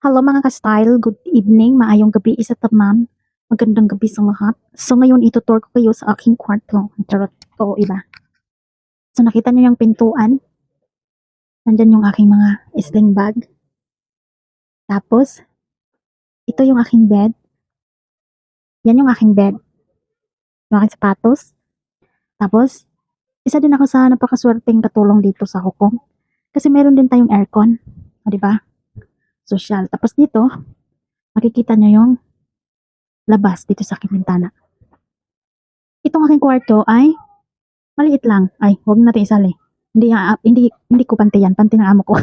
Hello mga ka-style, good evening, maayong gabi sa tanan, magandang gabi sa lahat. So ngayon itutur ko kayo sa aking kwarto. Charot, oo iba. So nakita niyo yung pintuan, nandyan yung aking mga sling bag. Tapos, ito yung aking bed. Yan yung aking bed. Yung aking sapatos. Tapos, isa din ako sa napakaswerteng katulong dito sa hukom. Kasi meron din tayong aircon. O, diba? Social. Tapos dito, makikita nyo yung labas dito sa aking bintana. Itong aking kwarto ay maliit lang. Ay, huwag natin isali. Hindi ko panty yan. Panty ng amo ko.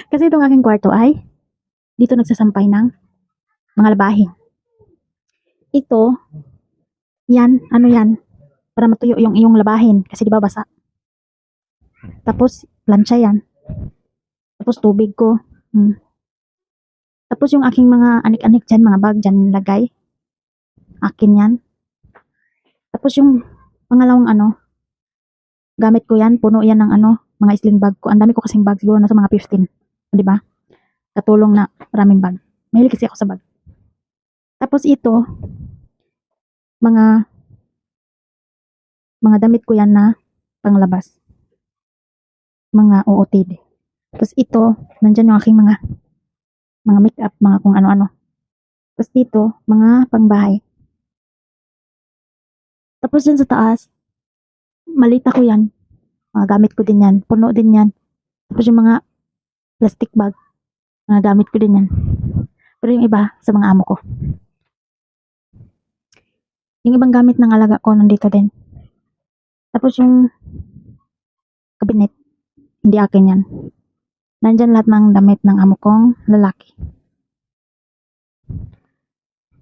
Kasi itong aking kwarto ay dito nagsasampay ng mga labahin. Ito, yan, ano yan, para matuyo yung iyong labahin. Kasi di ba basa. Tapos, plancha yan. Tapos, tubig ko. Tapos, yung aking mga anik-anik dyan, mga bag dyan lagay. Akin yan. Tapos, yung pangalawang gamit ko yan, puno yan ng mga sling bag ko. Ang dami ko kasing bag, siguro nasa mga 15. Di ba? Katulong na maraming bag. Mahilig kasi ako sa bag. Tapos ito, mga damit ko yan na panglabas. Mga OOTD. Tapos ito, nandyan yung aking mga make-up, mga kung ano-ano. Tapos dito, mga pangbahay. Tapos dyan sa taas, malita ko yan. Mga gamit ko din yan. Puno din yan. Tapos yung mga plastic bag, mga gamit ko din yan. Pero yung iba, sa mga amo ko. Yung ibang gamit ng alaga ko, nandito din. Tapos yung kabinet, hindi akin yan. Nandyan lahat ng damit ng amo kong lalaki.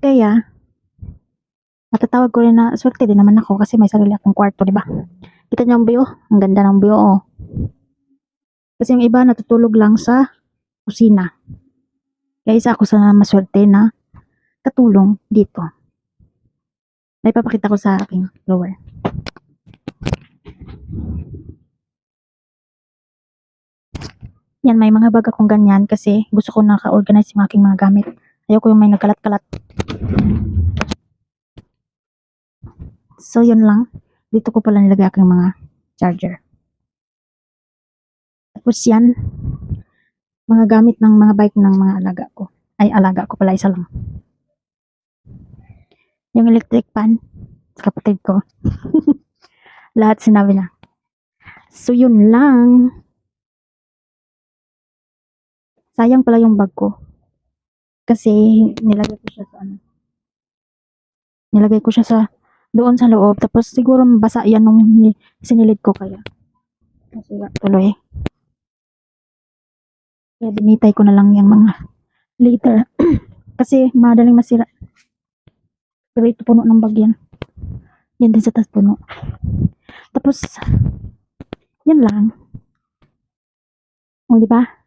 Kaya, matatawag ko rin na swerte din naman ako kasi may sarili akong kwarto, di ba? Kita niyo ang view? Ang ganda ng view, oh. Kasi yung iba natutulog lang sa kusina. Kaya isa ako sa maswerte na katulong dito. May papakita ko sa aking drawer. Yan, may mga bag akong ganyan kasi gusto ko naka-organize yung aking mga gamit. Ayoko yung may nagkalat-kalat. So, yun lang. Dito ko pala nilagay aking mga charger. Tapos yan, mga gamit ng mga bike ng mga alaga ko. Ay, alaga ko pala, isa lang. Yung electric fan, sa kapatid ko. Lahat sinabi niya. So, yun lang. Sayang pala yung bag ko. Kasi, nilagay ko siya sa Nilagay ko siya sa doon sa loob. Tapos, siguro mabasa yan nung sinilid ko kaya. Masira tuloy. Kaya binitay ko na lang yung mga later. Kasi, madaling masira. Pero ito puno ng bag yan. Yan din sa tas puno. Tapos, yan lang. O, di ba?